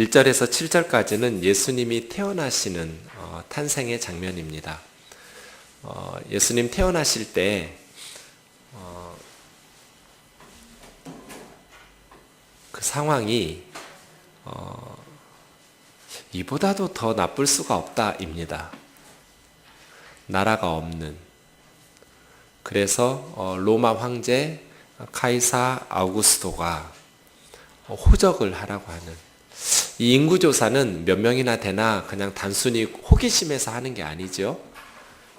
1절에서 7절까지는 예수님이 태어나시는 탄생의 장면입니다. 예수님 태어나실 때 그 상황이 이보다도 더 나쁠 수가 없다입니다. 나라가 없는, 그래서 로마 황제 카이사 아우구스토가 호적을 하라고 하는, 이 인구조사는 몇 명이나 되나 그냥 단순히 호기심에서 하는 게 아니죠.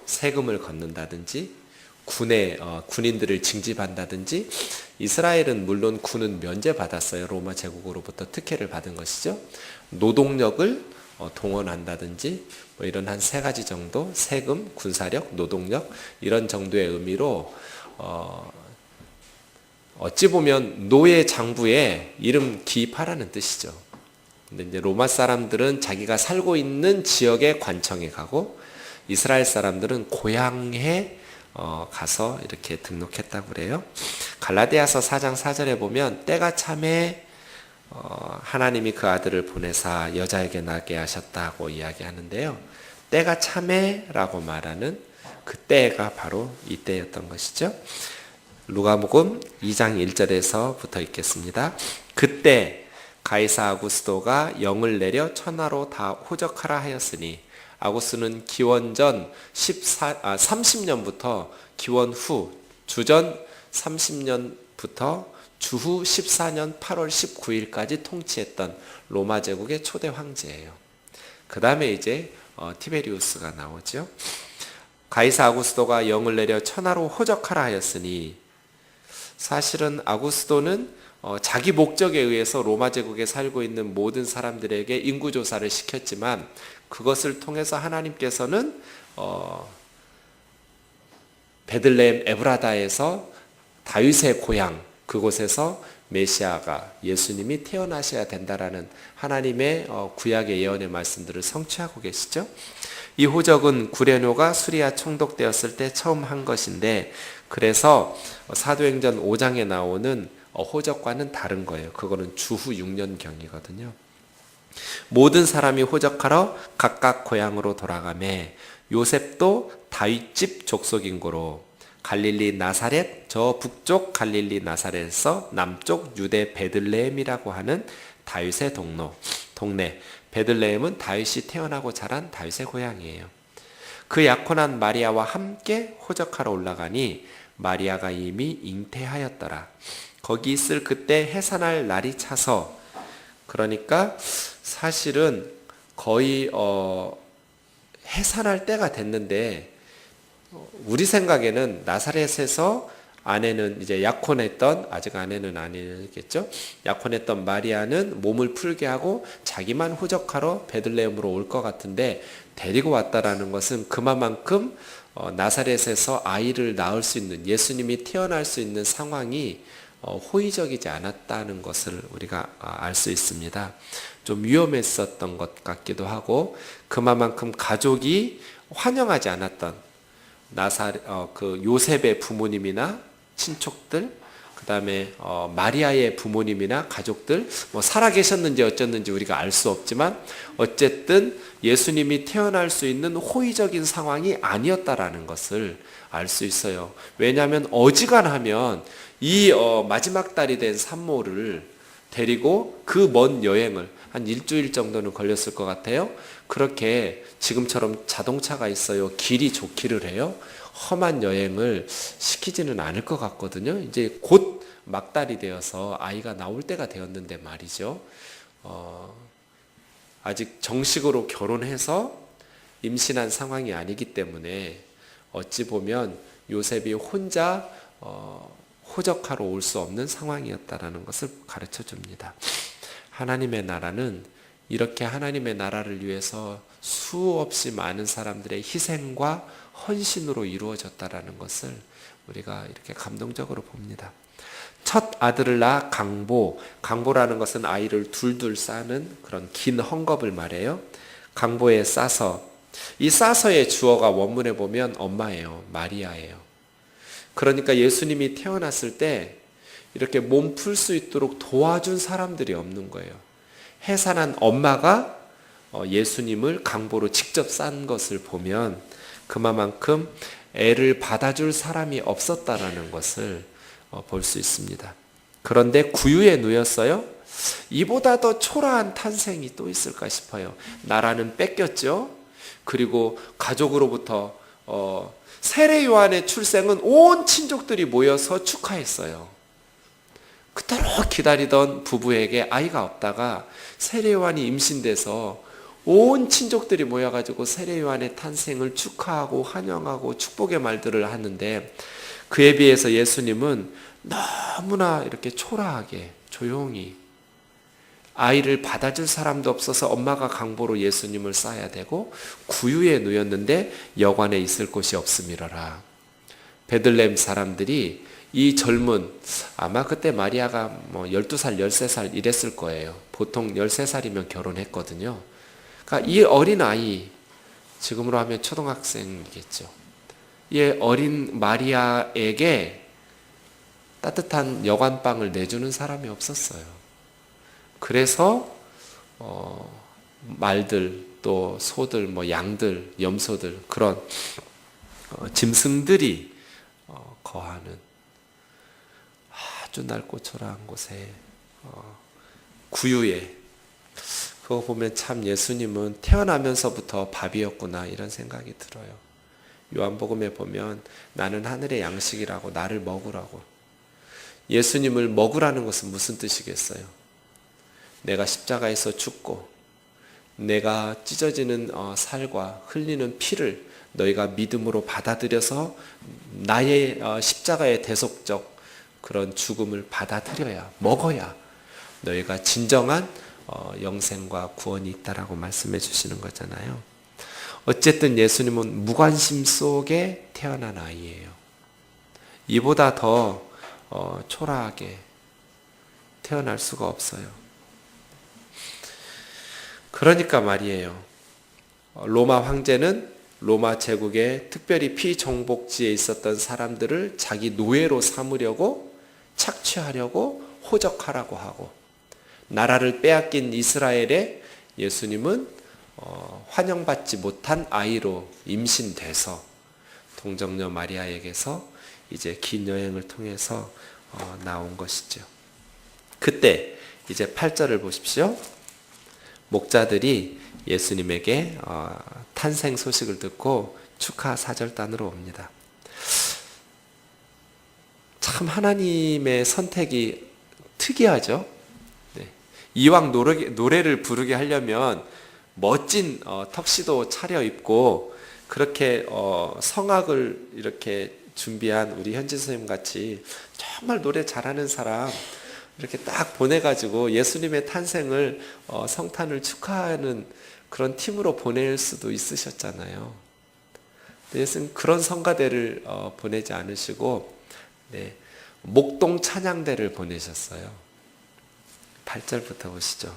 세금을 걷는다든지 군인들을 징집한다든지, 이스라엘은 물론 군은 면제받았어요. 로마 제국으로부터 특혜를 받은 것이죠. 노동력을 동원한다든지 이런 한 세 가지 정도, 세금, 군사력, 노동력, 이런 정도의 의미로 어찌 보면 노예 장부에 이름 기입하라는 뜻이죠. 근데 이제 로마 사람들은 자기가 살고 있는 지역에 관청에 가고, 이스라엘 사람들은 고향에 가서 이렇게 등록했다고 그래요. 갈라디아서 4장 4절에 보면 때가 참에 하나님이 그 아들을 보내사 여자에게 나게 하셨다고 이야기하는데요. 때가 참에라고 말하는 그 때가 바로 이때였던 것이죠. 누가복음 2장 1절에서 붙어 있겠습니다. 그때 가이사 아구스도가 영을 내려 천하로 다 호적하라 하였으니, 아구스는 기원 전 30년부터 기원 후 주전 30년부터 주후 14년 8월 19일까지 통치했던 로마 제국의 초대 황제예요. 그 다음에 이제 티베리우스가 나오죠. 가이사 아구스도가 영을 내려 천하로 호적하라 하였으니, 사실은 아구스도는 자기 목적에 의해서 로마 제국에 살고 있는 모든 사람들에게 인구조사를 시켰지만, 그것을 통해서 하나님께서는 베들레헴 에브라다에서 다윗의 고향, 그곳에서 메시아가, 예수님이 태어나셔야 된다라는 하나님의 구약의 예언의 말씀들을 성취하고 계시죠. 이 호적은 구레노가 수리아 총독되었을 때 처음 한 것인데, 그래서 사도행전 5장에 나오는 호적과는 다른 거예요. 그거는 주후 6년경이거든요. 모든 사람이 호적하러 각각 고향으로 돌아가매, 요셉도 다윗집 족속인 고로 갈릴리 나사렛, 저 북쪽 갈릴리 나사렛에서 남쪽 유대 베들레헴이라고 하는 다윗의 동네, 베들레헴은 다윗이 태어나고 자란 다윗의 고향이에요. 그 약혼한 마리아와 함께 호적하러 올라가니 마리아가 이미 잉태하였더라. 거기 있을 그때 해산할 날이 차서, 그러니까 사실은 거의 해산할 때가 됐는데, 우리 생각에는 나사렛에서 아내는 이제 약혼했던, 아직 아내는 아니겠죠? 약혼했던 마리아는 몸을 풀게 하고 자기만 호적하러 베들레헴으로 올 것 같은데, 데리고 왔다라는 것은 그만큼 나사렛에서 아이를 낳을 수 있는, 예수님이 태어날 수 있는 상황이 호의적이지 않았다는 것을 우리가 알 수 있습니다. 좀 위험했었던 것 같기도 하고, 그만큼 가족이 환영하지 않았던 그 요셉의 부모님이나 친척들, 그 다음에 마리아의 부모님이나 가족들, 살아계셨는지 어쩌는지 우리가 알 수 없지만, 어쨌든 예수님이 태어날 수 있는 호의적인 상황이 아니었다라는 것을 알 수 있어요. 왜냐하면 어지간하면 이 마지막 달이 된 산모를 데리고 그 먼 여행을 한 일주일 정도는 걸렸을 것 같아요. 그렇게 지금처럼 자동차가 있어요. 길이 좋기를 해요. 험한 여행을 시키지는 않을 것 같거든요. 이제 곧 막달이 되어서 아이가 나올 때가 되었는데 말이죠. 아직 정식으로 결혼해서 임신한 상황이 아니기 때문에 어찌 보면 요셉이 혼자 호적하러 올 수 없는 상황이었다라는 것을 가르쳐 줍니다. 하나님의 나라는 이렇게 하나님의 나라를 위해서 수없이 많은 사람들의 희생과 헌신으로 이루어졌다라는 것을 우리가 이렇게 감동적으로 봅니다. 첫 아들을 낳아 강보라는 것은 아이를 둘둘 싸는 그런 긴 헝겊을 말해요. 강보에 싸서, 이 싸서의 주어가 원문에 보면 엄마예요. 마리아예요. 그러니까 예수님이 태어났을 때 이렇게 몸 풀 수 있도록 도와준 사람들이 없는 거예요. 해산한 엄마가 예수님을 강보로 직접 싼 것을 보면 그만큼 애를 받아줄 사람이 없었다라는 것을 볼 수 있습니다. 그런데 구유에 누였어요. 이보다 더 초라한 탄생이 또 있을까 싶어요. 나라는 뺏겼죠. 그리고 가족으로부터 세례 요한의 출생은 온 친족들이 모여서 축하했어요. 그토록 기다리던 부부에게 아이가 없다가 세례 요한이 임신돼서 온 친족들이 모여가지고 세례 요한의 탄생을 축하하고 환영하고 축복의 말들을 하는데 그에 비해서 예수님은 너무나 이렇게 초라하게 조용히 아이를 받아줄 사람도 없어서 엄마가 강보로 예수님을 싸야 되고 구유에 누였는데 여관에 있을 곳이 없음이러라. 베들레헴 사람들이 이 젊은 아마 그때 마리아가 12살, 13살 이랬을 거예요. 보통 13살이면 결혼했거든요. 그러니까 이 어린 아이, 지금으로 하면 초등학생이겠죠. 이 어린 마리아에게 따뜻한 여관방을 내주는 사람이 없었어요. 그래서 말들, 또 소들, 양들, 염소들 그런 짐승들이 거하는 아주 낡고 초라한 곳에 구유에 그거 보면 참 예수님은 태어나면서부터 밥이었구나 이런 생각이 들어요. 요한복음에 보면 나는 하늘의 양식이라고 나를 먹으라고. 예수님을 먹으라는 것은 무슨 뜻이겠어요? 내가 십자가에서 죽고 내가 찢어지는 살과 흘리는 피를 너희가 믿음으로 받아들여서 나의 십자가의 대속적 그런 죽음을 받아들여야 먹어야 너희가 진정한 영생과 구원이 있다라고 말씀해 주시는 거잖아요. 어쨌든 예수님은 무관심 속에 태어난 아이예요. 이보다 더 초라하게 태어날 수가 없어요. 그러니까 말이에요. 로마 황제는 로마 제국의 특별히 피정복지에 있었던 사람들을 자기 노예로 삼으려고 착취하려고 호적하라고 하고 나라를 빼앗긴 이스라엘에 예수님은 환영받지 못한 아이로 임신돼서 동정녀 마리아에게서 이제 긴 여행을 통해서 나온 것이죠. 그때 이제 8절을 보십시오. 목자들이 예수님에게 탄생 소식을 듣고 축하 사절단으로 옵니다. 참 하나님의 선택이 특이하죠. 네. 이왕 노래를 부르게 하려면 멋진 턱시도 차려입고 그렇게 성악을 이렇게 준비한 우리 현진 선생님 같이 정말 노래 잘하는 사람 이렇게 딱 보내가지고 예수님의 탄생을 성탄을 축하하는 그런 팀으로 보낼 수도 있으셨잖아요. 예수님 그런 성가대를 보내지 않으시고 네, 목동 찬양대를 보내셨어요. 8절부터 보시죠.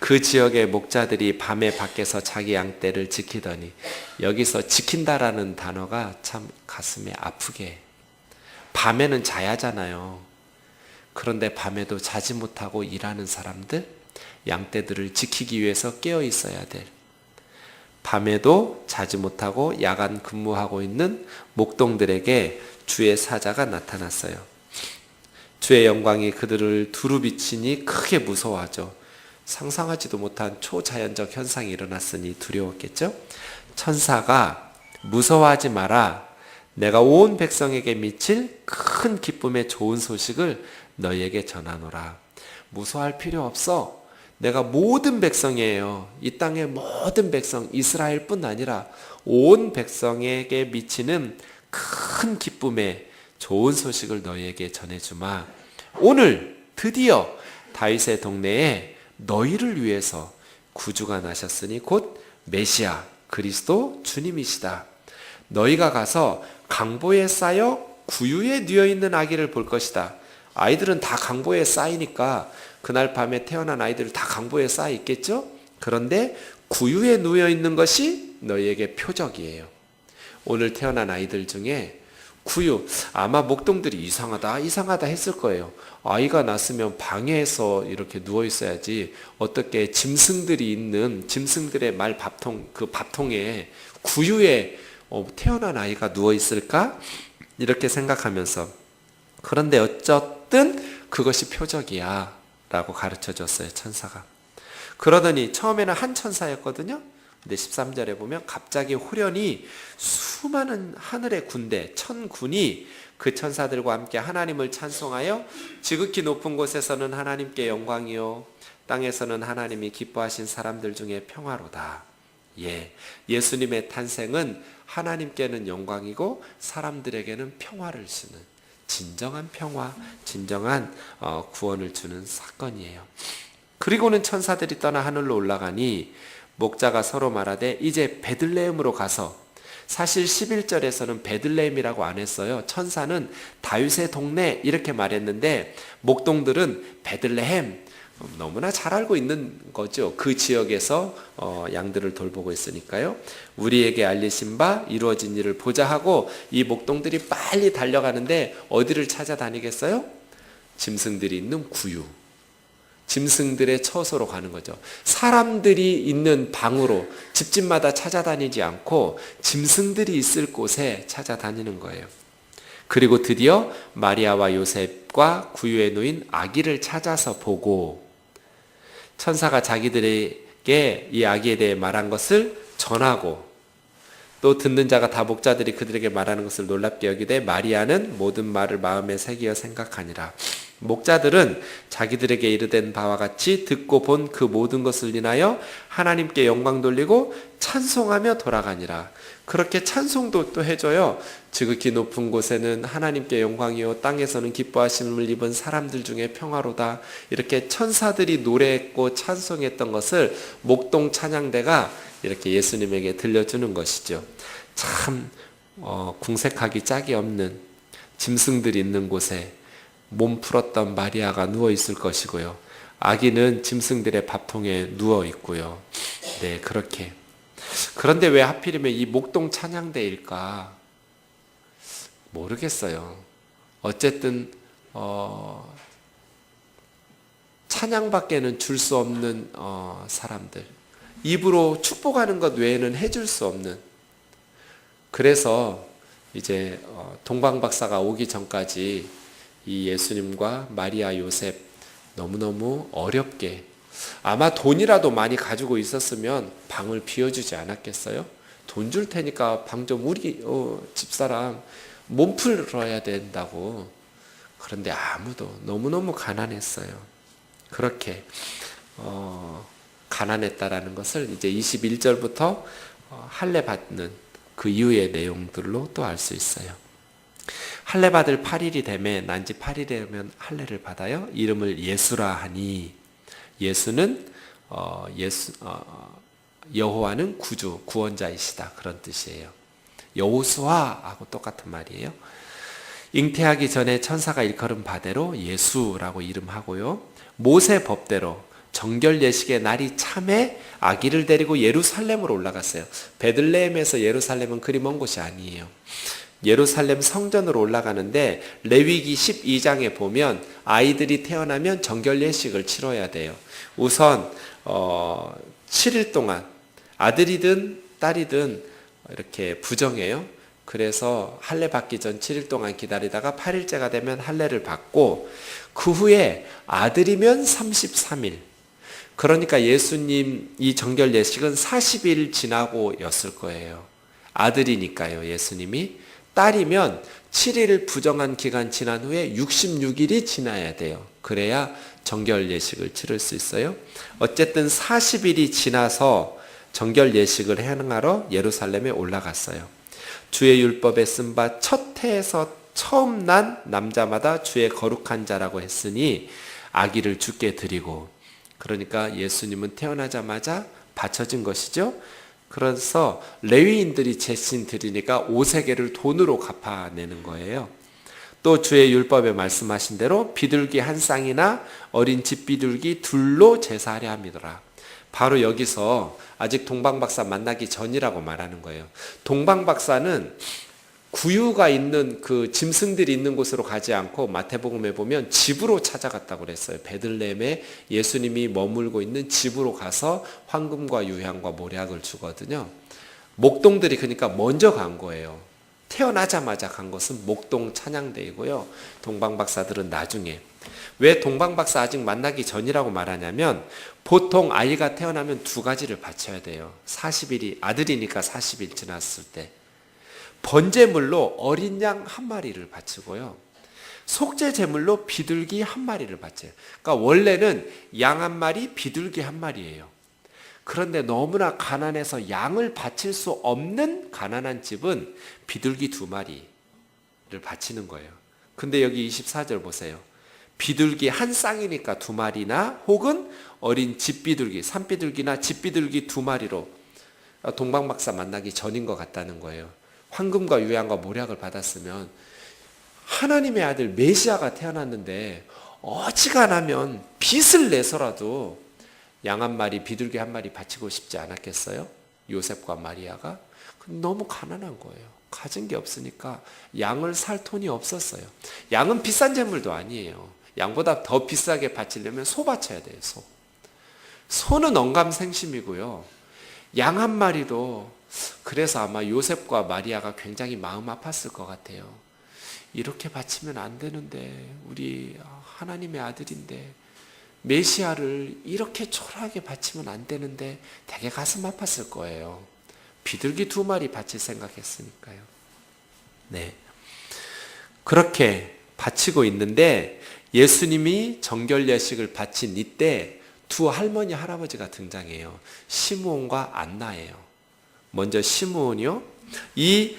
그 지역의 목자들이 밤에 밖에서 자기 양떼를 지키더니 여기서 지킨다라는 단어가 참 가슴에 아프게 밤에는 자야잖아요. 그런데 밤에도 자지 못하고 일하는 사람들, 양떼들을 지키기 위해서 깨어 있어야 될 밤에도 자지 못하고 야간 근무하고 있는 목동들에게 주의 사자가 나타났어요. 주의 영광이 그들을 두루 비치니 크게 무서워하죠. 상상하지도 못한 초자연적 현상이 일어났으니 두려웠겠죠. 천사가 무서워하지 마라. 내가 온 백성에게 미칠 큰 기쁨의 좋은 소식을 너희에게 전하노라. 무서워할 필요 없어. 내가 모든 백성이에요. 이 땅의 모든 백성, 이스라엘뿐 아니라 온 백성에게 미치는 큰 기쁨의 좋은 소식을 너희에게 전해주마. 오늘 드디어 다윗의 동네에 너희를 위해서 구주가 나셨으니 곧 메시아 그리스도 주님이시다. 너희가 가서 강보에 쌓여 구유에 누워 있는 아기를 볼 것이다. 아이들은 다 강보에 쌓이니까 그날 밤에 태어난 아이들 다 강보에 쌓여 있겠죠? 그런데 구유에 누워 있는 것이 너희에게 표적이에요. 오늘 태어난 아이들 중에 구유. 아마 목동들이 이상하다 했을 거예요. 아이가 낳았으면 방에서 이렇게 누워 있어야지 어떻게 짐승들의 말 밥통, 그 밥통에 구유에 태어난 아이가 누워 있을까? 이렇게 생각하면서, 그런데 어쨌든 그것이 표적이야 라고 가르쳐 줬어요, 천사가. 그러더니 처음에는 한 천사였거든요. 근데 13절에 보면 갑자기 호련히 수많은 하늘의 군대, 천군이 그 천사들과 함께 하나님을 찬송하여 지극히 높은 곳에서는 하나님께 영광이요 땅에서는 하나님이 기뻐하신 사람들 중에 평화로다. 예수님의 탄생은 하나님께는 영광이고 사람들에게는 평화를 주는 진정한 평화, 진정한 구원을 주는 사건이에요. 그리고는 천사들이 떠나 하늘로 올라가니 목자가 서로 말하되 이제 베들레헴으로 가서, 사실 11절에서는 베들레헴이라고 안 했어요. 천사는 다윗의 동네 이렇게 말했는데 목동들은 베들레헴, 너무나 잘 알고 있는 거죠. 그 지역에서 양들을 돌보고 있으니까요. 우리에게 알리신 바 이루어진 일을 보자 하고 이 목동들이 빨리 달려가는데 어디를 찾아다니겠어요? 짐승들이 있는 구유, 짐승들의 처소로 가는 거죠. 사람들이 있는 방으로 집집마다 찾아다니지 않고 짐승들이 있을 곳에 찾아다니는 거예요. 그리고 드디어 마리아와 요셉과 구유에 놓인 아기를 찾아서 보고, 천사가 자기들에게 이 아기에 대해 말한 것을 전하고, 또 듣는 자가 다 목자들이 그들에게 말하는 것을 놀랍게 여기되 마리아는 모든 말을 마음에 새기어 생각하니라. 목자들은 자기들에게 이르된 바와 같이 듣고 본 그 모든 것을 인하여 하나님께 영광 돌리고 찬송하며 돌아가니라. 그렇게 찬송도 또 해줘요. 지극히 높은 곳에는 하나님께 영광이요 땅에서는 기뻐하심을 입은 사람들 중에 평화로다. 이렇게 천사들이 노래했고 찬송했던 것을 목동 찬양대가 이렇게 예수님에게 들려주는 것이죠. 참 궁색하기 짝이 없는 짐승들이 있는 곳에 몸 풀었던 마리아가 누워 있을 것이고요. 아기는 짐승들의 밥통에 누워 있고요. 네, 그렇게. 그런데 왜 하필이면 이 목동 찬양대일까? 모르겠어요. 어쨌든 찬양밖에는 줄 수 없는 사람들, 입으로 축복하는 것 외에는 해줄 수 없는. 그래서 이제 동방박사가 오기 전까지 이 예수님과 마리아, 요셉 너무너무 어렵게, 아마 돈이라도 많이 가지고 있었으면 방을 비워주지 않았겠어요? 돈 줄 테니까 방 좀 우리 집사람 몸 풀어야 된다고. 그런데 아무도, 너무너무 가난했어요. 그렇게 가난했다라는 것을 이제 21절부터 할례 받는 그 이후의 내용들로 또 알 수 있어요. 할례 받을 8일이 되매 난지 8일이면 할례를 받아요. 이름을 예수라 하니, 예수는 여호와는 구주, 구원자이시다, 그런 뜻이에요. 여호수아하고 똑같은 말이에요. 잉태하기 전에 천사가 일컬은 바대로 예수라고 이름하고요. 모세 법대로 정결 예식의 날이 참에 아기를 데리고 예루살렘으로 올라갔어요. 베들레헴에서 예루살렘은 그리 먼 곳이 아니에요. 예루살렘 성전으로 올라가는데 레위기 12장에 보면 아이들이 태어나면 정결 예식을 치러야 돼요. 우선 7일 동안 아들이든 딸이든 이렇게 부정해요. 그래서 할례 받기 전 7일 동안 기다리다가 8일째가 되면 할례를 받고, 그 후에 아들이면 33일. 그러니까 예수님 이 정결 예식은 40일 지나고였을 거예요. 아들이니까요, 예수님이. 딸이면 7일 부정한 기간 지난 후에 66일이 지나야 돼요. 그래야 정결 예식을 치를 수 있어요. 어쨌든 40일이 지나서 정결 예식을 행하러 예루살렘에 올라갔어요. 주의 율법에 쓴 바 첫 해에서 처음 난 남자마다 주의 거룩한 자라고 했으니 아기를 주께 드리고, 그러니까 예수님은 태어나자마자 바쳐진 것이죠. 그래서 레위인들이 제신 드리니까 5세겔을 돈으로 갚아내는 거예요. 또 주의 율법에 말씀하신 대로 비둘기 한 쌍이나 어린 집비둘기 둘로 제사하려 함이더라. 바로 여기서 아직 동방박사 만나기 전이라고 말하는 거예요. 동방박사는 구유가 있는 그 짐승들이 있는 곳으로 가지 않고 마태복음에 보면 집으로 찾아갔다고 그랬어요. 베들레헴에 예수님이 머물고 있는 집으로 가서 황금과 유향과 모략을 주거든요. 목동들이 그러니까 먼저 간 거예요. 태어나자마자 간 것은 목동 찬양대이고요. 동방박사들은 나중에. 왜 동방박사 아직 만나기 전이라고 말하냐면 보통 아이가 태어나면 두 가지를 바쳐야 돼요. 40일이 아들이니까 40일 지났을 때 번제물로 어린 양 한 마리를 바치고요. 속죄 제물로 비둘기 한 마리를 바쳐요. 그러니까 원래는 양 한 마리, 비둘기 한 마리예요. 그런데 너무나 가난해서 양을 바칠 수 없는 가난한 집은 비둘기 두 마리를 바치는 거예요. 근데 여기 24절 보세요. 비둘기 한 쌍이니까 두 마리나 혹은 어린 집비둘기, 산비둘기나 집비둘기 두 마리로 동방박사 만나기 전인 것 같다는 거예요. 황금과 유향과 모략을 받았으면 하나님의 아들 메시아가 태어났는데 어지간하면 빚을 내서라도 양 한 마리, 비둘기 한 마리 바치고 싶지 않았겠어요? 요셉과 마리아가? 너무 가난한 거예요. 가진 게 없으니까 양을 살 돈이 없었어요. 양은 비싼 재물도 아니에요. 양보다 더 비싸게 바치려면 소 바쳐야 돼요. 소. 소는 언감생심이고요. 양 한 마리도 그래서 아마 요셉과 마리아가 굉장히 마음 아팠을 것 같아요. 이렇게 바치면 안 되는데 우리 하나님의 아들인데 메시아를 이렇게 초라하게 바치면 안 되는데 되게 가슴 아팠을 거예요. 비둘기 두 마리 바칠 생각했으니까요. 네, 그렇게 바치고 있는데 예수님이 정결 예식을 바친 이때 두 할머니 할아버지가 등장해요. 시므온과 안나예요. 먼저 시므온이요. 이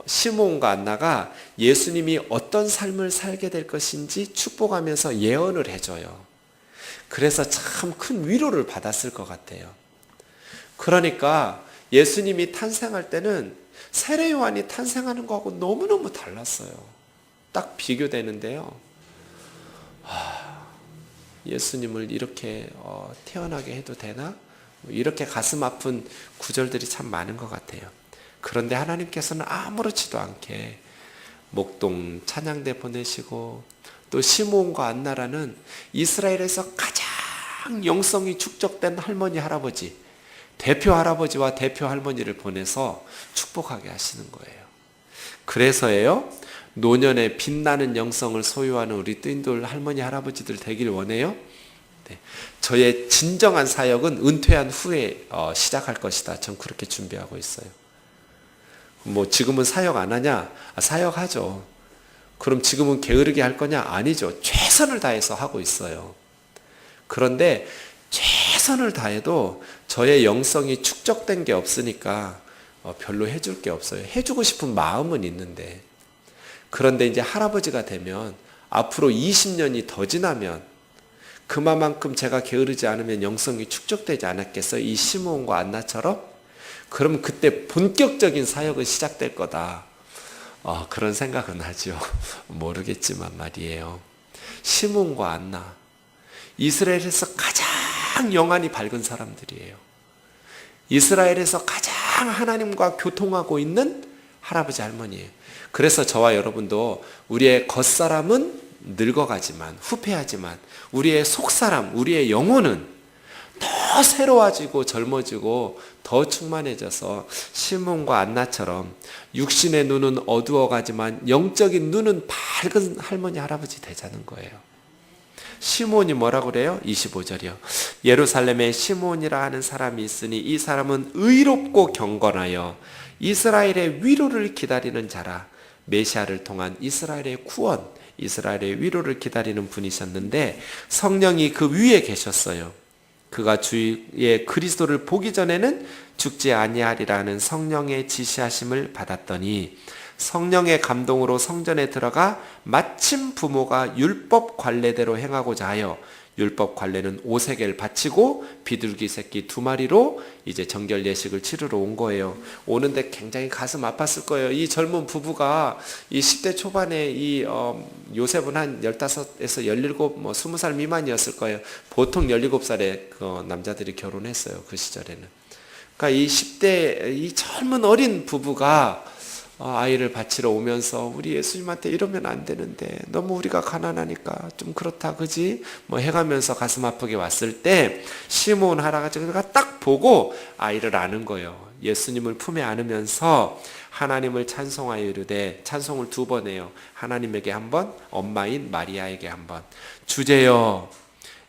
시므온과 안나가 예수님이 어떤 삶을 살게 될 것인지 축복하면서 예언을 해줘요. 그래서 참 큰 위로를 받았을 것 같아요. 그러니까 예수님이 탄생할 때는 세례 요한이 탄생하는 거하고 너무너무 달랐어요. 딱 비교되는데요. 예수님을 이렇게 태어나게 해도 되나? 이렇게 가슴 아픈 구절들이 참 많은 것 같아요. 그런데 하나님께서는 아무렇지도 않게 목동 찬양대 보내시고 또 시므온과 안나라는 이스라엘에서 가장 영성이 축적된 할머니 할아버지, 대표 할아버지와 대표 할머니를 보내서 축복하게 하시는 거예요. 그래서예요. 노년에 빛나는 영성을 소유하는 우리 뜨인돌 할머니 할아버지들 되길 원해요. 네. 저의 진정한 사역은 은퇴한 후에 시작할 것이다. 전 그렇게 준비하고 있어요. 뭐 지금은 사역 안 하냐? 사역하죠. 그럼 지금은 게으르게 할 거냐? 아니죠. 최선을 다해서 하고 있어요. 그런데 최선을 다해도 저의 영성이 축적된 게 없으니까 별로 해줄 게 없어요. 해주고 싶은 마음은 있는데. 그런데 이제 할아버지가 되면 앞으로 20년이 더 지나면 그만큼 제가 게으르지 않으면 영성이 축적되지 않았겠어요? 이 시므온과 안나처럼? 그럼 그때 본격적인 사역은 시작될 거다. 그런 생각은 하죠. 모르겠지만 말이에요. 시므온과 안나, 이스라엘에서 가장 영안이 밝은 사람들이에요. 이스라엘에서 가장 하나님과 교통하고 있는 할아버지 할머니예요. 그래서 저와 여러분도 우리의 겉사람은 늙어가지만 후패하지만 우리의 속사람, 우리의 영혼은 더 새로워지고 젊어지고 더 충만해져서 시므온과 안나처럼 육신의 눈은 어두워가지만 영적인 눈은 밝은 할머니 할아버지 되자는 거예요. 시므온이 뭐라고 그래요? 25절이요. 예루살렘에 시므온이라 하는 사람이 있으니 이 사람은 의롭고 경건하여 이스라엘의 위로를 기다리는 자라. 메시아를 통한 이스라엘의 구원, 이스라엘의 위로를 기다리는 분이셨는데 성령이 그 위에 계셨어요. 그가 주의 그리스도를 보기 전에는 죽지 아니하리라는 성령의 지시하심을 받았더니 성령의 감동으로 성전에 들어가 마침 부모가 율법 관례대로 행하고자 하여 율법 관례는 오색을 바치고 비둘기 새끼 2마리로 이제 정결 예식을 치르러 온 거예요. 오는데 굉장히 가슴 아팠을 거예요. 이 젊은 부부가 이 10대 초반에 이 요셉은 한 15에서 17, 20살 미만이었을 거예요. 보통 17살에 그 남자들이 결혼했어요. 그 시절에는. 그러니까 이 10대 이 젊은 어린 부부가 아이를 바치러 오면서 우리 예수님한테 이러면 안 되는데 너무 우리가 가난하니까 좀 그렇다 그지? 뭐 해가면서 가슴 아프게 왔을 때 시몬 할아버지가 딱 보고 아이를 안은 거예요. 예수님을 품에 안으면서 하나님을 찬송하여 이르되, 찬송을 2번 해요. 하나님에게 한 번, 엄마인 마리아에게 한 번. 주제여,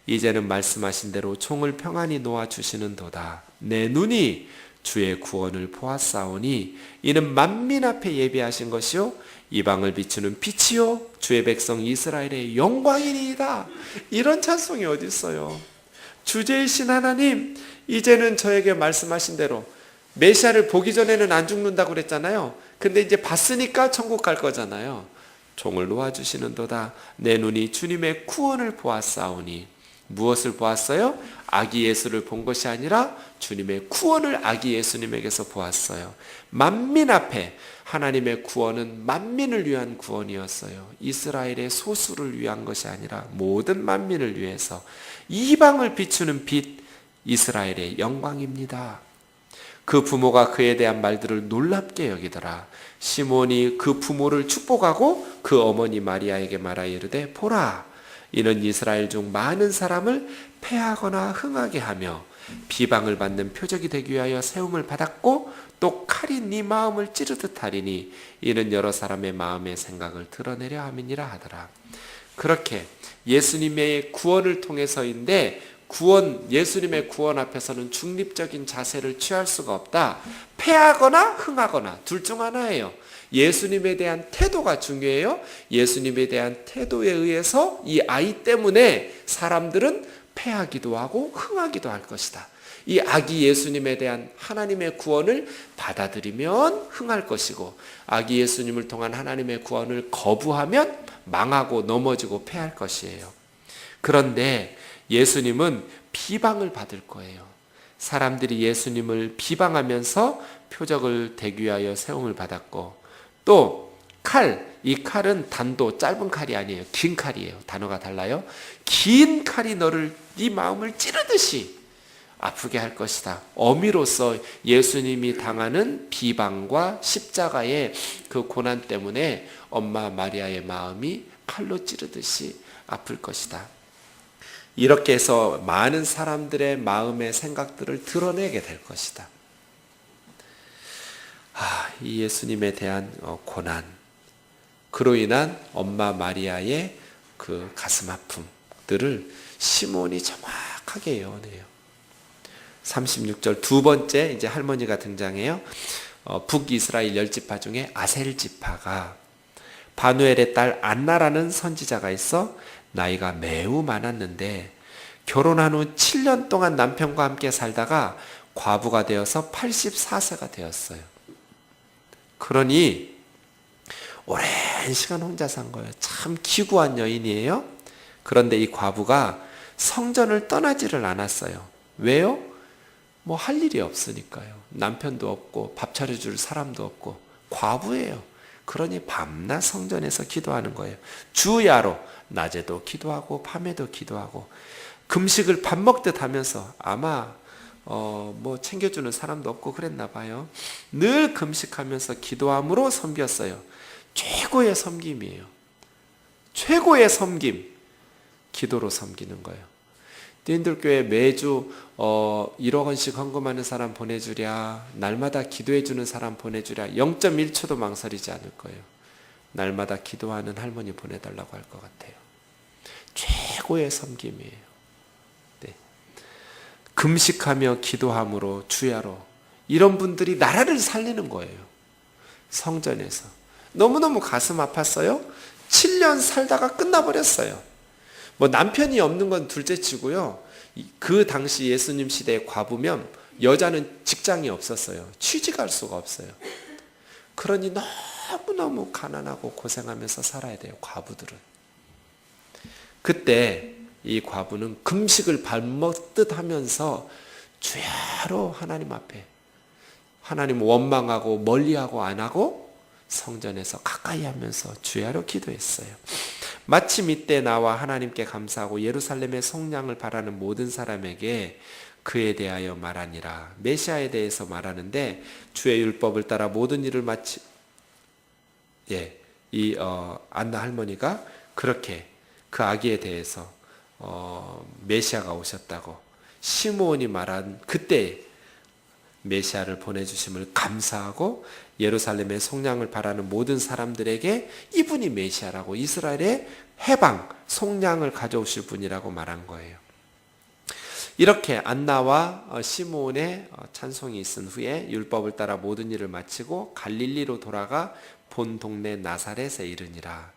이제는 말씀하신 대로 총을 평안히 놓아 주시는도다. 내 눈이 주의 구원을 보았사오니 이는 만민 앞에 예비하신 것이요 이방을 비추는 빛이요 주의 백성 이스라엘의 영광이니이다. 이런 찬송이 어디 있어요? 주제이신 하나님, 이제는 저에게 말씀하신 대로 메시아를 보기 전에는 안 죽는다고 그랬잖아요. 근데 이제 봤으니까 천국 갈 거잖아요. 종을 놓아주시는도다. 내 눈이 주님의 구원을 보았사오니. 무엇을 보았어요? 아기 예수를 본 것이 아니라 주님의 구원을 아기 예수님에게서 보았어요. 만민 앞에 하나님의 구원은 만민을 위한 구원이었어요. 이스라엘의 소수를 위한 것이 아니라 모든 만민을 위해서 이방을 비추는 빛, 이스라엘의 영광입니다. 그 부모가 그에 대한 말들을 놀랍게 여기더라. 시몬이 그 부모를 축복하고 그 어머니 마리아에게 말하여 이르되, 보라, 이는 이스라엘 중 많은 사람을 패하거나 흥하게 하며 비방을 받는 표적이 되기 위하여 세움을 받았고 또 칼이 네 마음을 찌르듯 하리니 이는 여러 사람의 마음의 생각을 드러내려 함이니라 하더라. 그렇게 예수님의 구원을 통해서인데, 예수님의 구원 앞에서는 중립적인 자세를 취할 수가 없다. 패하거나 흥하거나 둘 중 하나예요. 예수님에 대한 태도가 중요해요. 예수님에 대한 태도에 의해서 이 아이 때문에 사람들은 패하기도 하고 흥하기도 할 것이다. 이 아기 예수님에 대한 하나님의 구원을 받아들이면 흥할 것이고, 아기 예수님을 통한 하나님의 구원을 거부하면 망하고 넘어지고 패할 것이에요. 그런데 예수님은 비방을 받을 거예요. 사람들이 예수님을 비방하면서 표적을 대기 위하여 세움을 받았고, 또 이 칼은 단도 짧은 칼이 아니에요. 긴 칼이에요. 단어가 달라요. 긴 칼이 너를 네 마음을 찌르듯이 아프게 할 것이다. 어미로서 예수님이 당하는 비방과 십자가의 그 고난 때문에 엄마 마리아의 마음이 칼로 찌르듯이 아플 것이다. 이렇게 해서 많은 사람들의 마음의 생각들을 드러내게 될 것이다. 이 예수님에 대한 고난, 그로 인한 엄마 마리아의 그 가슴 아픔들을 시몬이 정확하게 예언해요. 36절 2번째 이제 할머니가 등장해요. 북이스라엘 10지파 중에 아셀 지파가 바누엘의 딸 안나라는 선지자가 있어 나이가 매우 많았는데 결혼한 후 7년 동안 남편과 함께 살다가 과부가 되어서 84세가 되었어요. 그러니 오랜 시간 혼자 산 거예요. 참 기구한 여인이에요. 그런데 이 과부가 성전을 떠나지를 않았어요. 왜요? 뭐 할 일이 없으니까요. 남편도 없고 밥 차려줄 사람도 없고 과부예요. 그러니 밤낮 성전에서 기도하는 거예요. 주야로 낮에도 기도하고 밤에도 기도하고 금식을 밥 먹듯 하면서 아마 뭐 챙겨주는 사람도 없고 그랬나 봐요. 늘 금식하면서 기도함으로 섬겼어요. 최고의 섬김이에요. 최고의 섬김, 기도로 섬기는 거예요. 띠인들교회 매주 1억 원씩 헌금하는 사람 보내주랴, 날마다 기도해주는 사람 보내주랴, 0.1초도 망설이지 않을 거예요. 날마다 기도하는 할머니 보내달라고 할 것 같아요. 최고의 섬김이에요. 네. 금식하며 기도함으로 주야로, 이런 분들이 나라를 살리는 거예요. 성전에서. 너무너무 가슴 아팠어요. 7년 살다가 끝나버렸어요. 뭐 남편이 없는 건 둘째치고요. 그 당시 예수님 시대의 과부면 여자는 직장이 없었어요. 취직할 수가 없어요. 그러니 너무너무 가난하고 고생하면서 살아야 돼요. 과부들은. 그때 이 과부는 금식을 밥 먹듯 하면서 주야로 하나님 앞에, 하나님 원망하고 멀리하고 안 하고 성전에서 가까이 하면서 주야로 기도했어요. 마침 이때 나와 하나님께 감사하고 예루살렘의 성량을 바라는 모든 사람에게 그에 대하여 말하니라. 메시아에 대해서 말하는데 주의 율법을 따라 모든 일을 이 안나 할머니가 그렇게 그 아기에 대해서 메시아가 오셨다고 시므온이 말한 그때 메시아를 보내주심을 감사하고 예루살렘의 속량을 바라는 모든 사람들에게 이분이 메시아라고 이스라엘의 해방, 속량을 가져오실 분이라고 말한 거예요. 이렇게 안나와 시므온의 찬송이 있은 후에 율법을 따라 모든 일을 마치고 갈릴리로 돌아가 본 동네 나사렛에 이르니라.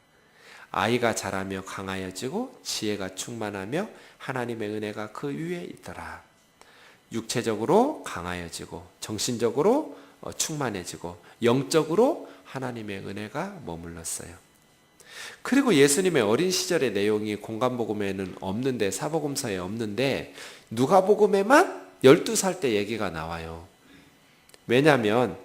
아이가 자라며 강하여지고 지혜가 충만하며 하나님의 은혜가 그 위에 있더라. 육체적으로 강하여지고 정신적으로 충만해지고 영적으로 하나님의 은혜가 머물렀어요. 그리고 예수님의 어린 시절의 내용이 공간복음에는 없는데, 사복음서에 없는데 누가복음에만 12살 때 얘기가 나와요. 왜냐하면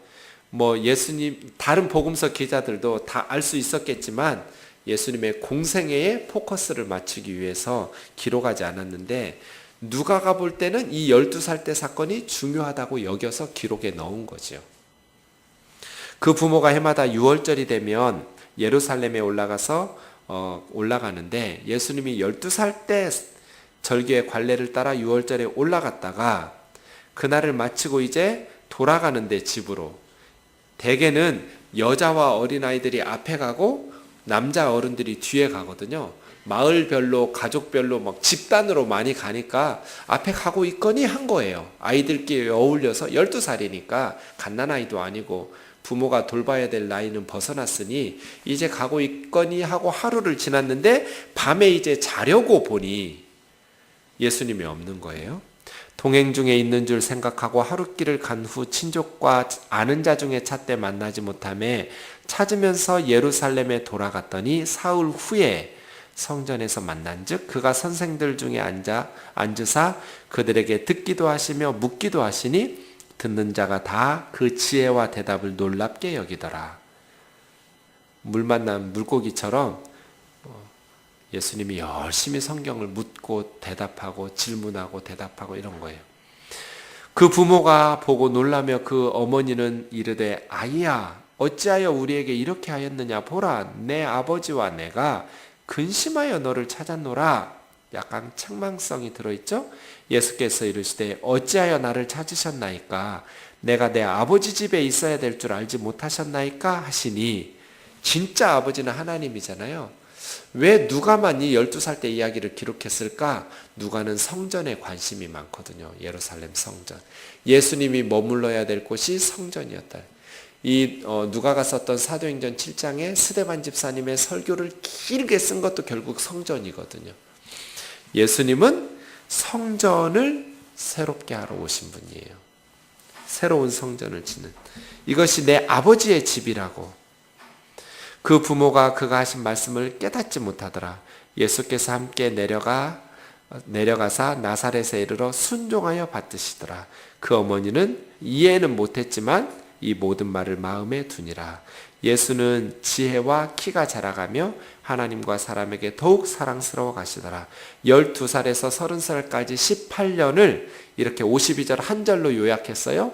예수님 다른 복음서 기자들도 다 알 수 있었겠지만 예수님의 공생애에 포커스를 맞추기 위해서 기록하지 않았는데, 누가가 볼 때는 이 12살 때 사건이 중요하다고 여겨서 기록에 넣은 거죠. 그 부모가 해마다 유월절이 되면 예루살렘에 올라가는데 예수님이 12살 때 절기의 관례를 따라 유월절에 올라갔다가 그날을 마치고 이제 돌아가는데 집으로, 대개는 여자와 어린아이들이 앞에 가고 남자 어른들이 뒤에 가거든요. 마을별로 가족별로 막 집단으로 많이 가니까 앞에 가고 있거니 한 거예요. 아이들끼리 어울려서 12살이니까 갓난아이도 아니고 부모가 돌봐야 될 나이는 벗어났으니 이제 가고 있거니 하고 하루를 지났는데 밤에 이제 자려고 보니 예수님이 없는 거예요. 동행 중에 있는 줄 생각하고 하룻길을 간 후 친족과 아는 자 중에 찾되 만나지 못하매 찾으면서 예루살렘에 돌아갔더니 사흘 후에 성전에서 만난즉 그가 선생들 중에 앉으사 그들에게 듣기도 하시며 묻기도 하시니 듣는 자가 다 그 지혜와 대답을 놀랍게 여기더라. 물 만난 물고기처럼 예수님이 열심히 성경을 묻고 대답하고 질문하고 대답하고 이런 거예요. 그 부모가 보고 놀라며 그 어머니는 이르되 아이야 어찌하여 우리에게 이렇게 하였느냐, 보라 내 아버지와 내가 근심하여 너를 찾았노라. 약간 책망성이 들어있죠. 예수께서 이르시되 어찌하여 나를 찾으셨나이까, 내가 내 아버지 집에 있어야 될 줄 알지 못하셨나이까 하시니, 진짜 아버지는 하나님이잖아요. 왜 누가만 이 12살 때 이야기를 기록했을까? 누가는 성전에 관심이 많거든요. 예루살렘 성전. 예수님이 머물러야 될 곳이 성전이었다. 이 누가가 썼던 사도행전 7장에 스데반 집사님의 설교를 길게 쓴 것도 결국 성전이거든요. 예수님은 성전을 새롭게 하러 오신 분이에요. 새로운 성전을 짓는. 이것이 내 아버지의 집이라고. 그 부모가 그가 하신 말씀을 깨닫지 못하더라. 예수께서 함께 내려가사 나사렛에 이르러 순종하여 받드시더라. 그 어머니는 이해는 못했지만 이 모든 말을 마음에 두니라. 예수는 지혜와 키가 자라가며 하나님과 사람에게 더욱 사랑스러워 가시더라. 12살에서 30살까지 18년을 이렇게 52절 한 절로 요약했어요.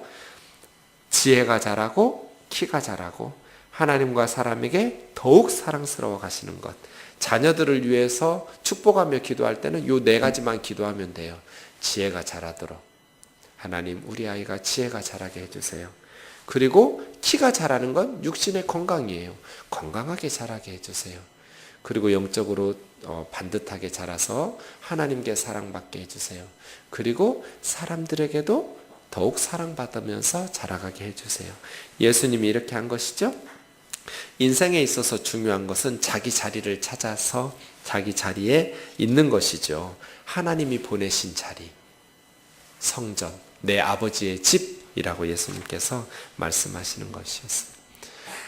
지혜가 자라고 키가 자라고 하나님과 사람에게 더욱 사랑스러워 가시는 것. 자녀들을 위해서 축복하며 기도할 때는 요 네 가지만 기도하면 돼요. 지혜가 자라도록. 하나님, 우리 아이가 지혜가 자라게 해주세요. 그리고 키가 자라는 건 육신의 건강이에요. 건강하게 자라게 해주세요. 그리고 영적으로 반듯하게 자라서 하나님께 사랑받게 해주세요. 그리고 사람들에게도 더욱 사랑받으면서 자라가게 해주세요. 예수님이 이렇게 한 것이죠. 인생에 있어서 중요한 것은 자기 자리를 찾아서 자기 자리에 있는 것이죠. 하나님이 보내신 자리, 성전, 내 아버지의 집이라고 예수님께서 말씀하시는 것이었어요.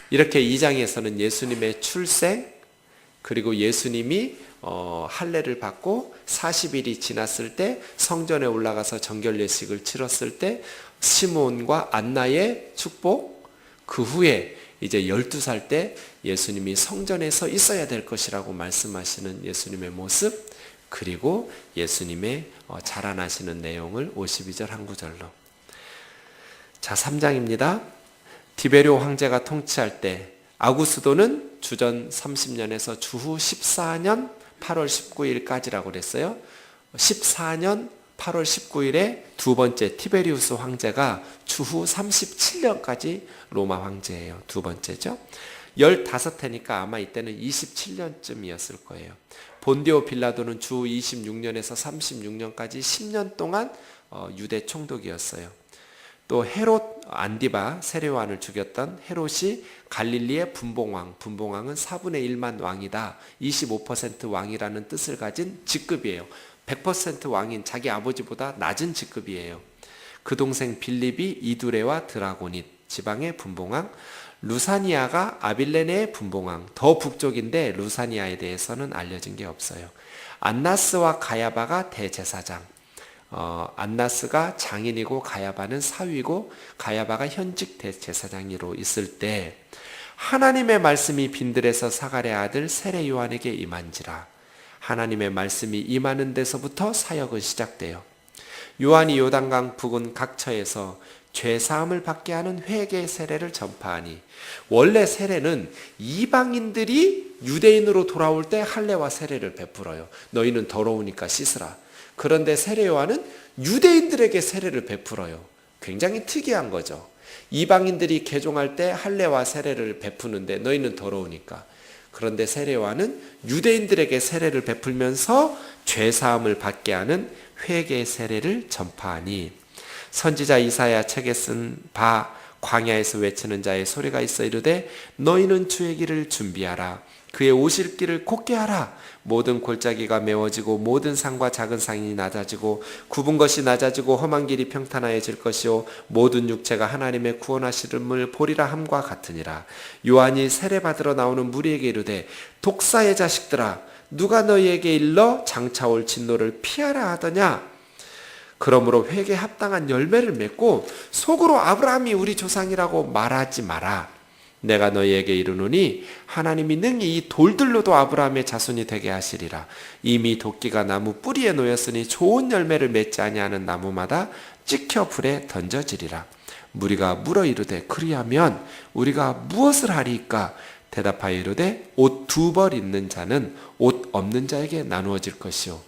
이렇게 2장에서는 예수님의 출생, 그리고 예수님이 할례를 받고 40일이 지났을 때 성전에 올라가서 정결 예식을 치렀을 때 시므온과 안나의 축복, 그 후에 이제 12살 때 예수님이 성전에서 있어야 될 것이라고 말씀하시는 예수님의 모습, 그리고 예수님의 자라나시는 내용을 52절 한 구절로. 자, 3장입니다. 디베료 황제가 통치할 때 아구스도는 주전 30년에서 주후 14년 8월 19일까지라고 그랬어요. 14년 8월 19일에 두 번째 티베리우스 황제가 주후 37년까지 로마 황제예요. 두 번째죠. 15해니까 아마 이때는 27년쯤이었을 거예요. 본디오 빌라도는 주 26년에서 36년까지 10년 동안 유대 총독이었어요. 또 헤롯 안디바 세례요한을 죽였던 헤롯이 갈릴리의 분봉왕, 분봉왕은 4분의 1만 왕이다. 25% 왕이라는 뜻을 가진 직급이에요. 100% 왕인 자기 아버지보다 낮은 직급이에요. 그 동생 빌립이 이두레와 드라고닛 지방의 분봉왕, 루사니아가 아빌레네의 분봉왕, 더 북쪽인데 루사니아에 대해서는 알려진 게 없어요. 안나스와 가야바가 대제사장, 안나스가 장인이고 가야바는 사위고 가야바가 현직 대제사장으로 있을 때 하나님의 말씀이 빈들에서 사갈의 아들 세례 요한에게 임한지라. 하나님의 말씀이 임하는 데서부터 사역은 시작돼요. 요한이 요단강 부근 각처에서 죄사함을 받게 하는 회개 세례를 전파하니, 원래 세례는 이방인들이 유대인으로 돌아올 때 할례와 세례를 베풀어요. 너희는 더러우니까 씻으라. 그런데 세례 요한은 유대인들에게 세례를 베풀어요. 굉장히 특이한 거죠. 이방인들이 개종할 때 할례와 세례를 베푸는데 너희는 더러우니까. 그런데 세례 요한은 유대인들에게 세례를 베풀면서 죄사함을 받게 하는 회개 세례를 전파하니, 선지자 이사야 책에 쓴 바 광야에서 외치는 자의 소리가 있어 이르되 너희는 주의 길을 준비하라. 그의 오실 길을 곧게 하라. 모든 골짜기가 메워지고 모든 산과 작은 산이 낮아지고 굽은 것이 낮아지고 험한 길이 평탄하여질 것이요 모든 육체가 하나님의 구원하시름을 보리라 함과 같으니라. 요한이 세례받으러 나오는 무리에게 이르되 독사의 자식들아, 누가 너희에게 일러 장차올 진노를 피하라 하더냐. 그러므로 회개에 합당한 열매를 맺고 속으로 아브라함이 우리 조상이라고 말하지 마라. 내가 너희에게 이르노니 하나님이 능히 이 돌들로도 아브라함의 자손이 되게 하시리라. 이미 도끼가 나무 뿌리에 놓였으니 좋은 열매를 맺지 아니하는 나무마다 찍혀 불에 던져지리라. 무리가 물어 이르되 그리하면 우리가 무엇을 하리이까? 대답하여 이르되 옷 2벌 있는 자는 옷 없는 자에게 나누어질 것이요.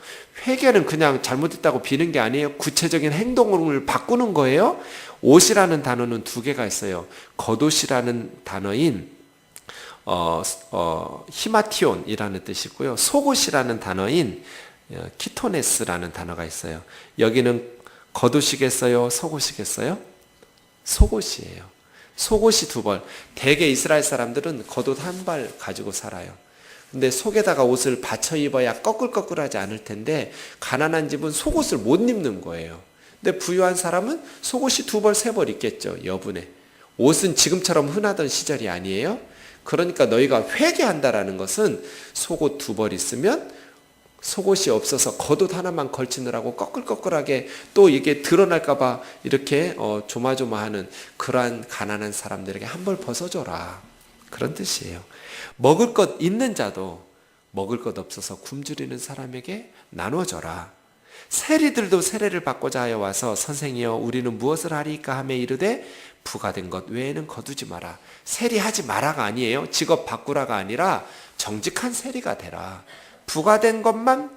회개는 그냥 잘못했다고 비는 게 아니에요. 구체적인 행동을 바꾸는 거예요. 옷이라는 단어는 2개가 있어요. 겉옷이라는 단어인 히마티온이라는 뜻이고요. 속옷이라는 단어인 키토네스라는 단어가 있어요. 여기는 겉옷이겠어요? 속옷이겠어요? 속옷이에요. 속옷이 2벌. 대개 이스라엘 사람들은 겉옷 1벌 가지고 살아요. 근데 속에다가 옷을 받쳐 입어야 꺼끌꺼끌하지 않을 텐데 가난한 집은 속옷을 못 입는 거예요. 근데 부유한 사람은 속옷이 2벌 3벌 있겠죠. 여분에. 옷은 지금처럼 흔하던 시절이 아니에요. 그러니까 너희가 회개한다라는 것은 속옷 2벌 있으면 속옷이 없어서 겉옷 하나만 걸치느라고 꺼끌꺼끌하게 또 이게 드러날까봐 이렇게 조마조마하는 그러한 가난한 사람들에게 1벌 벗어줘라. 그런 뜻이에요. 먹을 것 있는 자도 먹을 것 없어서 굶주리는 사람에게 나눠줘라. 세리들도 세례를 받고자 하여 와서 선생이여 우리는 무엇을 하리까 하며 이르되 부가된 것 외에는 거두지 마라. 세리하지 마라가 아니에요. 직업 바꾸라가 아니라 정직한 세리가 되라. 부가된 것만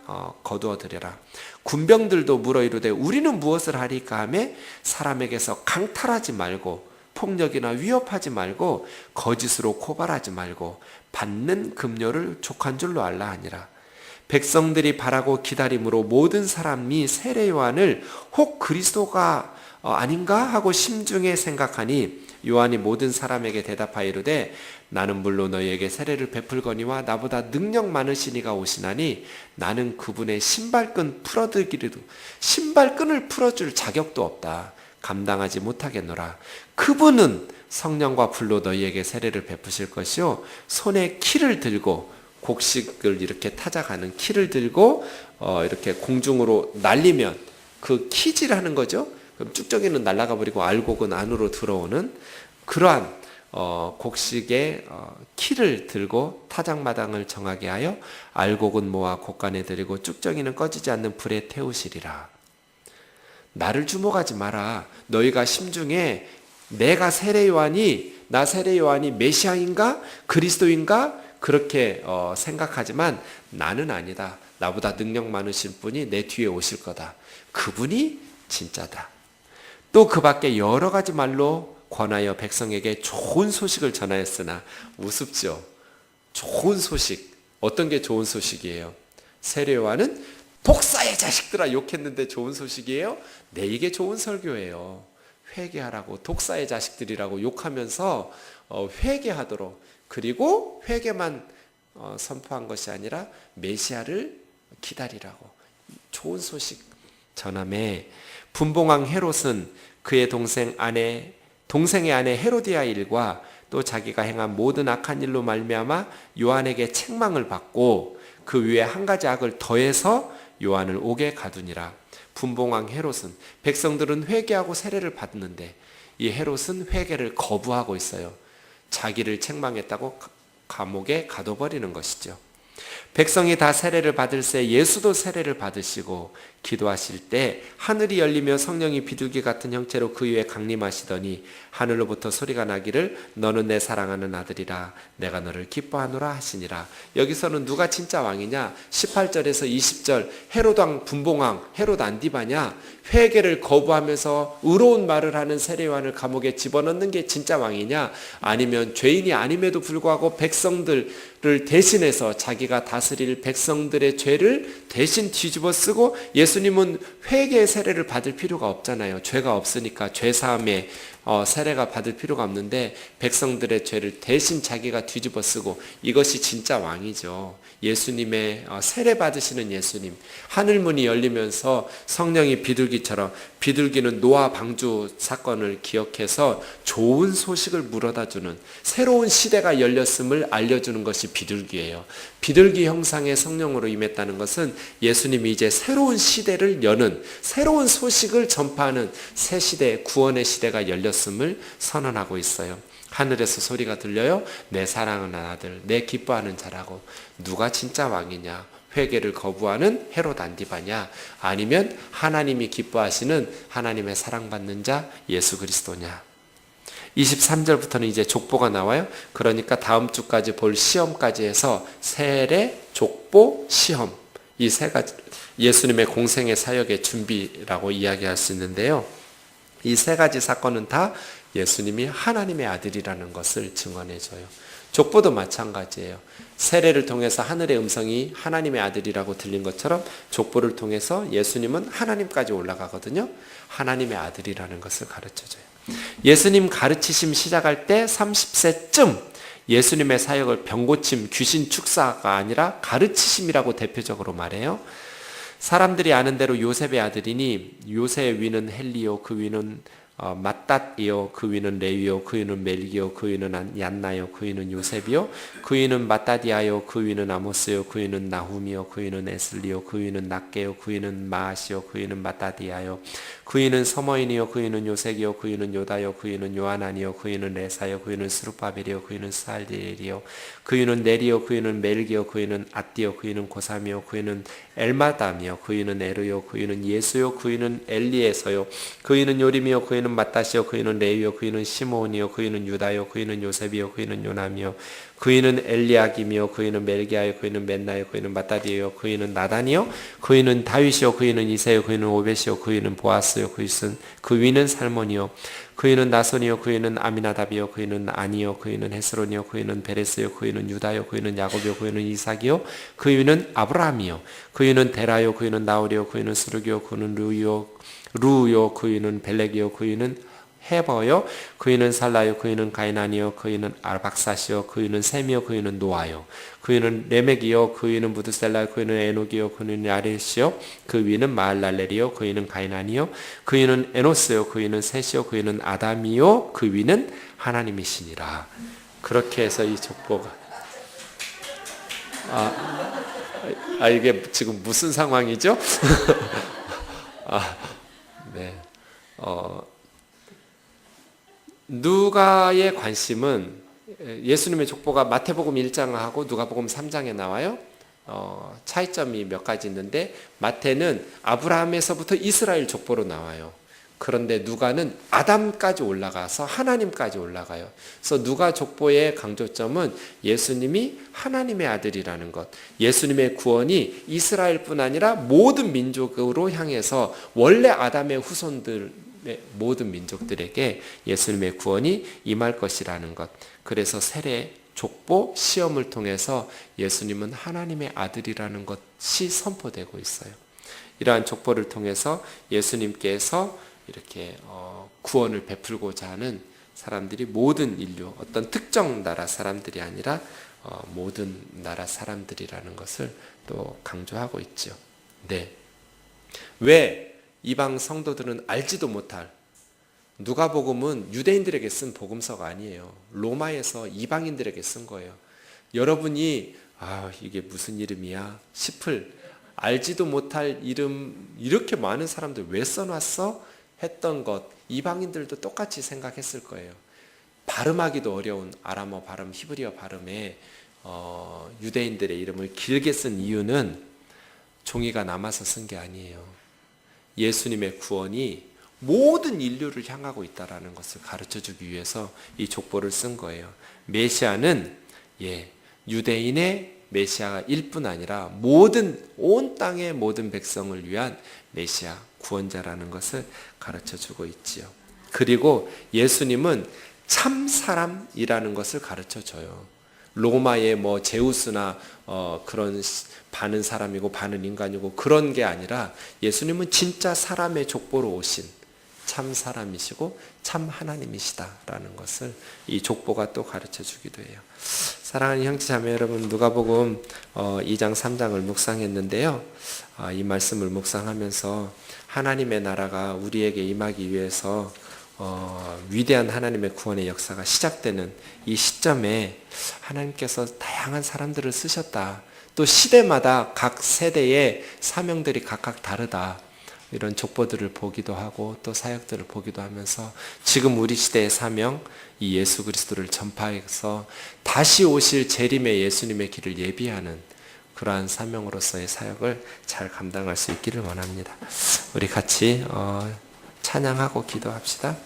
거두어 드려라. 군병들도 물어 이르되 우리는 무엇을 하리까 하며 사람에게서 강탈하지 말고 폭력이나 위협하지 말고 거짓으로 고발하지 말고 받는 급료를 족한 줄로 알라 하니라. 백성들이 바라고 기다림으로 모든 사람이 세례 요한을 혹 그리스도가 아닌가 하고 심중에 생각하니 요한이 모든 사람에게 대답하여 이르되 나는 물론 너희에게 세례를 베풀거니와 나보다 능력 많으신 이가 오시나니 나는 그분의 신발끈 풀어들기라도 신발끈을 풀어줄 자격도 없다. 감당하지 못하겠노라. 그분은 성령과 불로 너희에게 세례를 베푸실 것이요 손에 키를 들고 곡식을 이렇게 타작하는 키를 들고 이렇게 공중으로 날리면 그 키질하는 거죠. 그럼 쭉저기는 날아가 버리고 알곡은 안으로 들어오는 그러한 곡식의 키를 들고 타작마당을 정하게 하여 알곡은 모아 곡간에 들이고 쭉저기는 꺼지지 않는 불에 태우시리라. 나를 주목하지 마라. 너희가 심중에 내가 세례 요한이 나세례 요한이 메시아인가 그리스도인가 그렇게 생각하지만 나는 아니다. 나보다 능력 많으신 분이 내 뒤에 오실 거다. 그분이 진짜다. 또 그 밖에 여러 가지 말로 권하여 백성에게 좋은 소식을 전하였으나 우습죠. 좋은 소식. 어떤 게 좋은 소식이에요? 세례 요한은 독사의 자식들아 욕했는데 좋은 소식이에요? 네, 이게 좋은 설교예요. 회개하라고, 독사의 자식들이라고 욕하면서 회개하도록, 그리고 회개만 선포한 것이 아니라 메시아를 기다리라고 좋은 소식 전함에, 분봉왕 헤롯은 그의 동생의 아내 헤로디아 일과 또 자기가 행한 모든 악한 일로 말미암아 요한에게 책망을 받고 그 위에 한 가지 악을 더해서 요한을 옥에 가두니라. 분봉왕 헤롯은, 백성들은 회개하고 세례를 받는데 이 헤롯은 회개를 거부하고 있어요. 자기를 책망했다고 감옥에 가둬버리는 것이죠. 백성이 다 세례를 받을 새 예수도 세례를 받으시고 기도하실 때 하늘이 열리며 성령이 비둘기 같은 형체로 그 위에 강림하시더니 하늘로부터 소리가 나기를 너는 내 사랑하는 아들이라 내가 너를 기뻐하노라 하시니라. 여기서는 누가 진짜 왕이냐? 18절에서 20절 헤롯왕 분봉왕 헤롯 안디바냐? 회개를 거부하면서 의로운 말을 하는 세례 요한을 감옥에 집어넣는 게 진짜 왕이냐? 아니면 죄인이 아님에도 불구하고 백성들을 대신해서 자기가 다스릴 백성들의 죄를 대신 뒤집어 쓰고, 예수님은 회개의 세례를 받을 필요가 없잖아요. 죄가 없으니까 죄사함의 세례가 받을 필요가 없는데 백성들의 죄를 대신 자기가 뒤집어 쓰고, 이것이 진짜 왕이죠. 예수님의 세례 받으시는 예수님, 하늘문이 열리면서 성령이 비둘기처럼, 비둘기는 노아 방주 사건을 기억해서 좋은 소식을 물어다주는, 새로운 시대가 열렸음을 알려주는 것이 비둘기예요. 비둘기 형상의 성령으로 임했다는 것은 예수님이 이제 새로운 시대를 여는, 새로운 소식을 전파하는 새 시대, 구원의 시대가 열렸음을 선언하고 있어요. 하늘에서 소리가 들려요. 내 사랑하는 아들, 내 기뻐하는 자라고. 누가 진짜 왕이냐? 회개를 거부하는 헤롯 안디바냐? 아니면 하나님이 기뻐하시는 하나님의 사랑받는 자 예수 그리스도냐? 23절부터는 이제 족보가 나와요. 그러니까 다음 주까지 볼 시험까지 해서 세례, 족보, 시험, 이 세 가지 예수님의 공생의 사역의 준비라고 이야기할 수 있는데요. 이 세 가지 사건은 다 예수님이 하나님의 아들이라는 것을 증언해줘요. 족보도 마찬가지예요. 세례를 통해서 하늘의 음성이 하나님의 아들이라고 들린 것처럼 족보를 통해서 예수님은 하나님까지 올라가거든요. 하나님의 아들이라는 것을 가르쳐줘요. 예수님 가르치심 시작할 때 30세쯤 예수님의 사역을 병고침, 귀신 축사가 아니라 가르치심이라고 대표적으로 말해요. 사람들이 아는 대로 요셉의 아들이니 요셉의 위는 헬리오, 그 위는 맏닷이요, 그 위는 레위요, 그 위는 멜기요, 그 위는 얀나요, 그 위는 요셉이요, 그 위는 맏다디아요, 그 위는 아모스요, 그 위는 나훔이요, 그 위는 에슬리요, 그 위는 낫게요, 그 위는 마아시요, 그 위는 맏다디아요, 그 위는 서머인이요, 그 위는 요색이요, 그 위는 요다요, 그 위는 요하나니요, 그 위는 레사요, 그 위는 스룹바벨이요, 그 위는 스알디엘이요, 그 위는 네리요, 그 위는 멜기요, 그 위는 앗디요, 그 위는 고삼이요, 그 위는 엘마담이요, 그 위는 에르요, 그 위는 예수요, 그 위는 엘리에서요, 그 위는 요림이요, 그 위는 맏다시요, 그 위는 레위요, 그 위는 시므온이요, 그 위는 유다요, 그 위는 요셉이요, 그 위는 요남이요, 그 위는 엘리야김이요, 그 위는 멜기야요, 그 위는 멘나요, 그 위는 맏다디요, 그 위는 나단이요, 그 위는 다윗이요, 그 위는 이세요, 그 위는 오벳이요, 그 위는 보아스요, 그 위는 살몬이요, 그 위는 나손이요, 그 위는 아미나답이요, 그 위는 아니요, 그 위는 헤스론이요, 그 위는 베레스요, 그 위는 유다요, 그 위는 야곱이요, 그 위는 이삭이요, 그 위는 아브라함이요, 그 위는 데라요, 그 위는 나홀이요, 그 위는 스루기요, 그 위는 루요, 그 위는 벨렉이요, 그 위는 헤버요, 그 위는 살라요, 그 위는 가이난이요, 그 위는 아박사시요, 그 위는 셈이요, 그 위는 노아요, 그 위는 레멕이요, 그 위는 무드셀라요, 그 위는 에녹이요, 그 위는 야레시요, 그 위는 마할랄렐이요, 그 위는 가이난이요, 그 위는 에노스요, 그 위는 셋이요, 그 위는 아담이요, 그 위는 하나님이시니라. 그렇게 해서 이 족보가 이게 지금 무슨 상황이죠? 네. 누가의 관심은 예수님의 족보가 마태복음 1장하고 누가복음 3장에 나와요. 차이점이 몇 가지 있는데 마태는 아브라함에서부터 이스라엘 족보로 나와요. 그런데 누가는 아담까지 올라가서 하나님까지 올라가요. 그래서 누가 족보의 강조점은 예수님이 하나님의 아들이라는 것, 예수님의 구원이 이스라엘뿐 아니라 모든 민족으로 향해서 원래 아담의 후손들 모든 민족들에게 예수님의 구원이 임할 것이라는 것. 그래서 세례, 족보, 시험을 통해서 예수님은 하나님의 아들이라는 것이 선포되고 있어요. 이러한 족보를 통해서 예수님께서 이렇게 구원을 베풀고자 하는 사람들이 모든 인류, 어떤 특정 나라 사람들이 아니라 모든 나라 사람들이라는 것을 또 강조하고 있죠. 네. 왜 이방 성도들은 알지도 못할, 누가복음은 유대인들에게 쓴 복음서가 아니에요. 로마에서 이방인들에게 쓴 거예요. 여러분이 이게 무슨 이름이야 싶을, 알지도 못할 이름 이렇게 많은 사람들 왜 써놨어? 했던 것, 이방인들도 똑같이 생각했을 거예요. 발음하기도 어려운 아람어 발음, 히브리어 발음에 유대인들의 이름을 길게 쓴 이유는 종이가 남아서 쓴 게 아니에요. 예수님의 구원이 모든 인류를 향하고 있다는 것을 가르쳐주기 위해서 이 족보를 쓴 거예요. 메시아는 유대인의 메시아일 뿐 아니라 온 땅의 모든 백성을 위한 메시아, 구원자라는 것을 가르쳐주고 있지요. 그리고 예수님은 참 사람이라는 것을 가르쳐줘요. 로마의 제우스나 그런 반은 사람이고 반은 인간이고 그런 게 아니라 예수님은 진짜 사람의 족보로 오신 참 사람이시고 참 하나님이시다라는 것을 이 족보가 또 가르쳐주기도 해요. 사랑하는 형제자매 여러분, 누가복음 2장 3장을 묵상했는데요. 이 말씀을 묵상하면서 하나님의 나라가 우리에게 임하기 위해서 위대한 하나님의 구원의 역사가 시작되는 이 시점에 하나님께서 다양한 사람들을 쓰셨다. 또 시대마다 각 세대의 사명들이 각각 다르다. 이런 족보들을 보기도 하고 또 사역들을 보기도 하면서 지금 우리 시대의 사명, 이 예수 그리스도를 전파해서 다시 오실 재림의 예수님의 길을 예비하는 그러한 사명으로서의 사역을 잘 감당할 수 있기를 원합니다. 우리 같이 찬양하고 기도합시다.